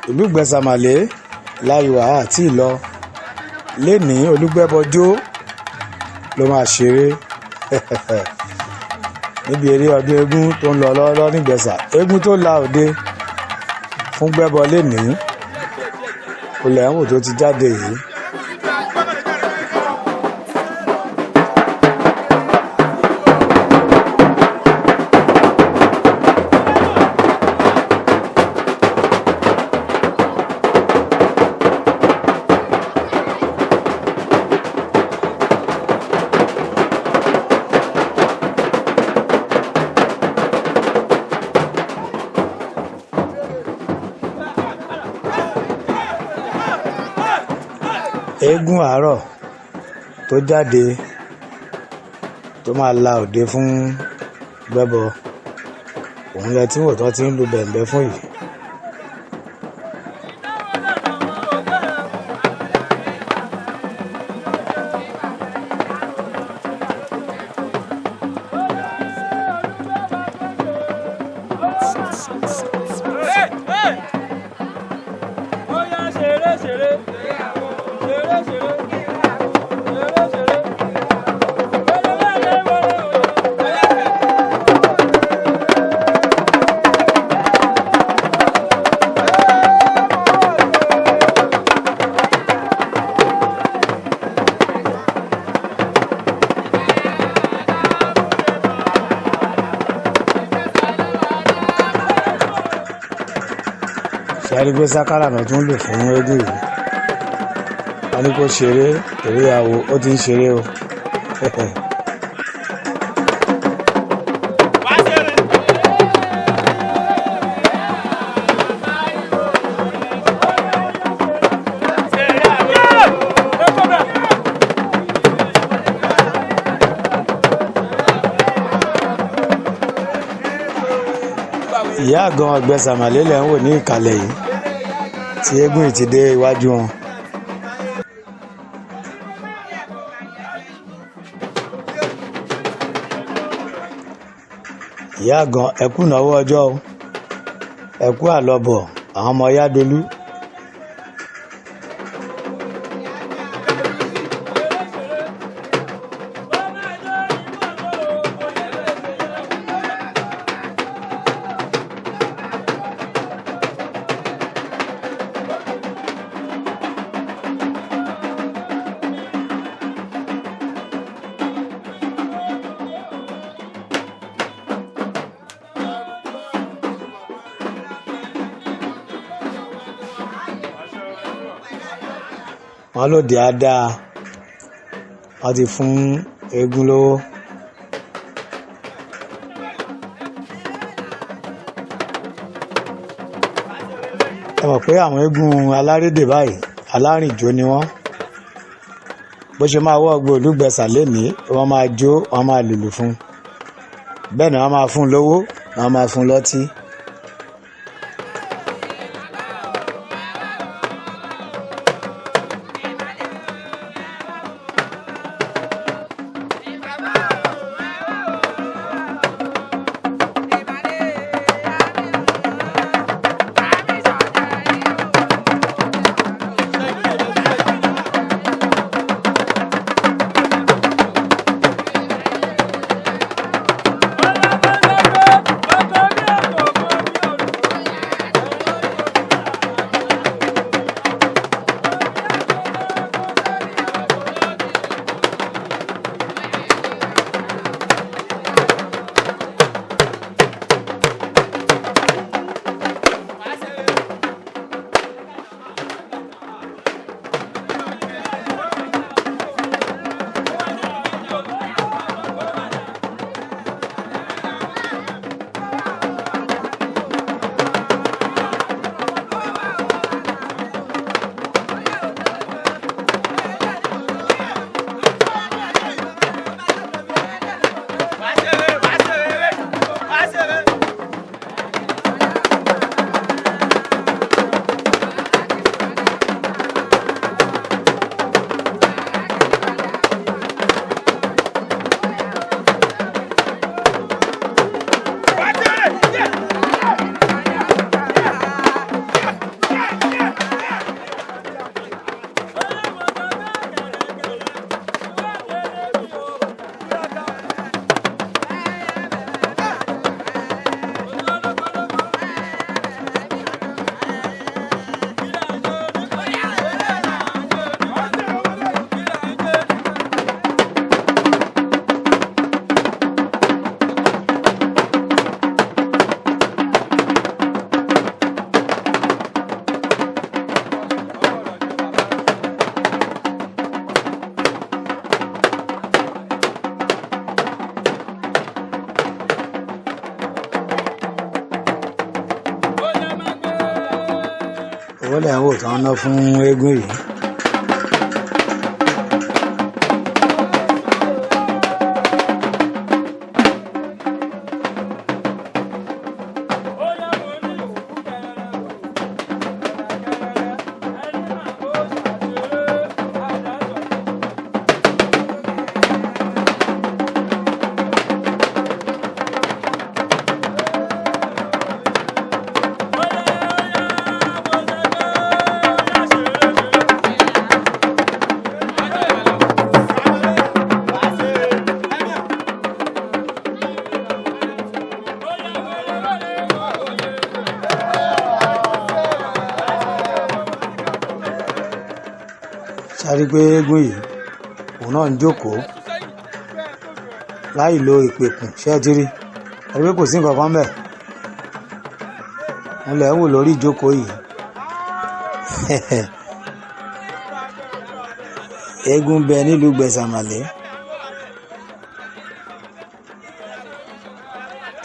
ìlú Gbẹ̀sàmàlé láyùwá àti ìlọ lénìí Olúgbẹ́bọjó ló máa ṣeré níbi eré ọdún eégún tó ń lọ lọ́wọ́lọ́wọ́ ní Ìgbẹ̀sà. Eégún tó la òde fún Gbẹ́bọ lénìí olè ẹ̀wọ̀n tó ti jáde yìí. Eégún àárọ̀ tó jáde tó máa la òde fún Gbẹ́bọ òun lẹ tí wò tó ti ń lu bẹ̀m̀bẹ̀ fún yìí. Ṣẹ́rí pé sákárà náà tún lò fún eégún yìí. Wọ́n ní kó ṣeré torí àwò ó ti ń ṣeré o. Ìyá àgan Ìgbẹ̀sàmàlé lẹ̀ ń wò ní ìkàlẹ̀ yìí tí eégún yìí ti dé iwájú wọn. Ìyá àgan ẹkú náwó ọjọ́ o, ẹkú àlọ́bọ̀ àwọn ọmọ Yádolú. Wọ́n lòdì á dáa, wọ́n ti fún eégún lówó. Ẹ mọ̀ pé àwọn eégún alárédè báyìí alárìnjó ni wọ́n. Bó ṣe máa wọ́ ọgbọ́n ìlú Ìgbẹ̀sà lénìí wọ́n máa jó wọ́n máa lùlù fún. Bẹ́ẹ̀ ni wọ́n máa fún lówó wọ́n máa fún lọ́tí. owó lẹ̀ ń wò tán ná fún eégún yìí. Sáré pé eégún yìí òun náà ń jókòó láì lo ìpèkùn ṣé ẹ ti rí ẹni pé kò sí nǹkan kan bẹ́ẹ̀ ń lẹ̀ ń wò lórí ìjókòó yìí eégún bẹ nílùú Gbẹ̀sàmàlé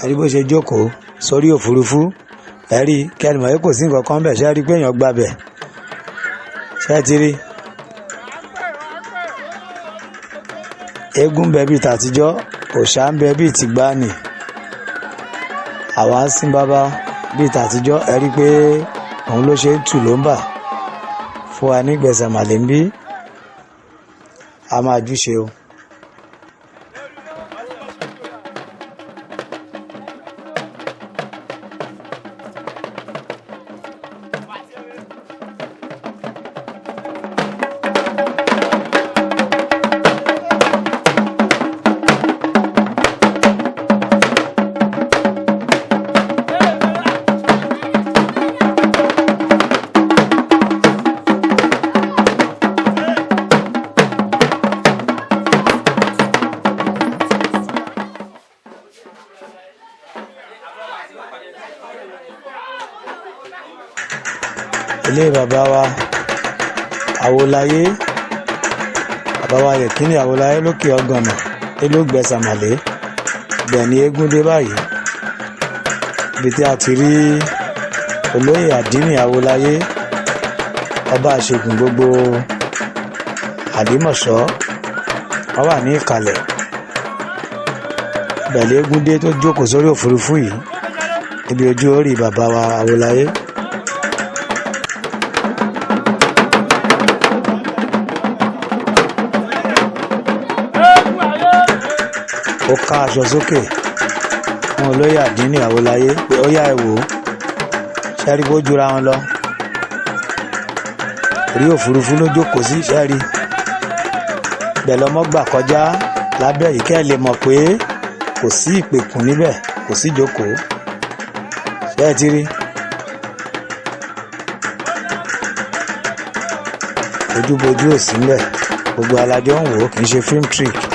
ẹni bó ṣe jókòó sórí òfurufú ẹ̀rí kẹrìmọ̀ yìí kò sí nǹkan kan bẹ́ẹ̀ ṣé ẹ rí pé èèyàn gbàbẹ̀ ṣé ẹ ti rí. Eégún bẹ bíi tàtijọ́ òòṣà ń bẹ bíi tìgbàanì àwa ń sin bàbá bíi tàtijọ́ ẹ rí i pé òun ló ṣe ń tù ló ń bà fún wa ní Gbẹ̀sàmàlé ń bí a máa júṣe o. Ilé bàbá wa Àwòláyé bàbá wa Yẹ̀kínì Àwòláyé lókè ọ̀gànà nílùú Gbẹ̀sàmàlé ibẹ̀ ni eégún dé báyìí ibi tí a ti rí olóyè Àdínì Àwòláyé ọba àṣegùn gbogbo Àlímọ̀ṣọ́ wọ́n wà ní ìkàlẹ̀ ibẹ̀ ni eégún dé tó jókòó sórí òfurufú yìí níbi ojú orí bàbá wa Àwòláyé. Ó ká aṣọ sókè fún olóyè Àdínì Àwòláyé pé ó yá ẹ wò ó ṣẹ́rí bó jura wọn lọ orí òfurufú ló jókòó sí ṣẹ́rí bẹ́ẹ̀ lọ́mọ gbà kọjá lábẹ́ yìí kẹ́ ẹ lè mọ̀ pé kò sí ìpèkùn níbẹ̀ kò sí ìjókòó ṣẹ́ ẹ ti rí ojúbojú ò sí níbẹ̀ gbogbo alájọ ń wò ó kì í ṣe film trick.